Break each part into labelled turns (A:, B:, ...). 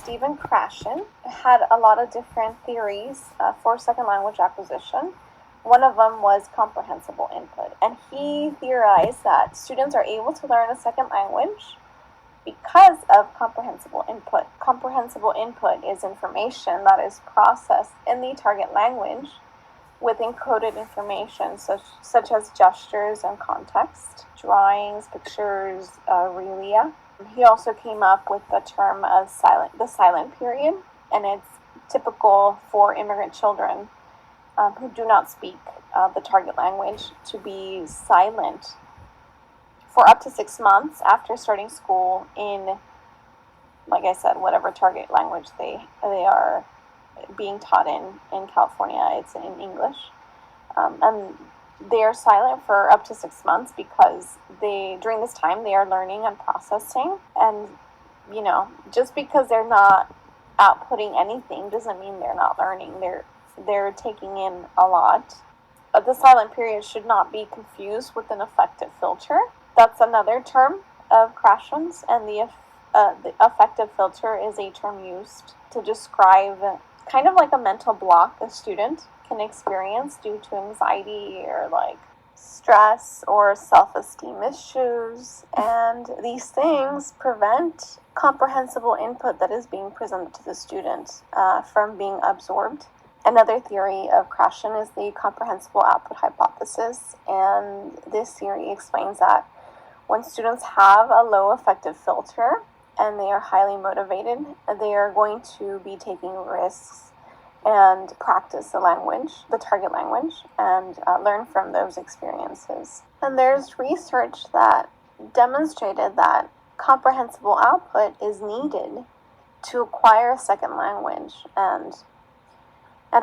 A: Stephen Krashen had a lot of different theories for second language acquisition. One of them was comprehensible input, and he theorized that students are able to learn a second language because of comprehensible input. Comprehensible input is information that is processed in the target language with encoded information such as gestures and context, drawings, pictures, relia. He also came up with the term of the silent period, and it's typical for immigrant children who do not speak the target language to be silent for up to 6 months after starting school in, like I said, whatever target language they are being taught in California. It's in English. And they are silent for up to 6 months because during this time they are learning and processing. And, just because they're not outputting anything doesn't mean they're not learning. They're taking in a lot. The silent period should not be confused with an affective filter. That's another term of Krashen's, and the affective filter is a term used to describe kind of like a mental block a student can experience due to anxiety or like stress or self-esteem issues, and these things prevent comprehensible input that is being presented to the student from being absorbed. Another theory of Krashen is the comprehensible output hypothesis, and this theory explains that when students have a low affective filter and they are highly motivated, they are going to be taking risks and practice the target language, and learn from those experiences. And there's research that demonstrated that comprehensible output is needed to acquire a second language, and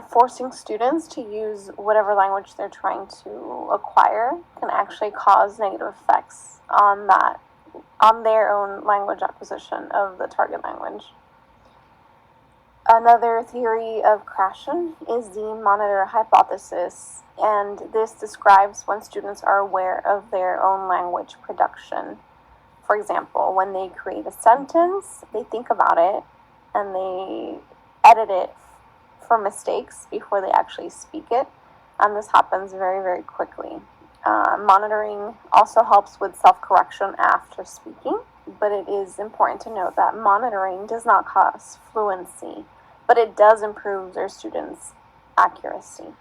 A: forcing students to use whatever language they're trying to acquire can actually cause negative effects on their own language acquisition of the target language. Another theory of Krashen is the monitor hypothesis, and this describes when students are aware of their own language production. For example, when they create a sentence, they think about it and they edit it for mistakes before they actually speak it, and this happens very, very quickly. Monitoring also helps with self-correction after speaking, but it is important to note that monitoring does not cause fluency, but it does improve their students' accuracy.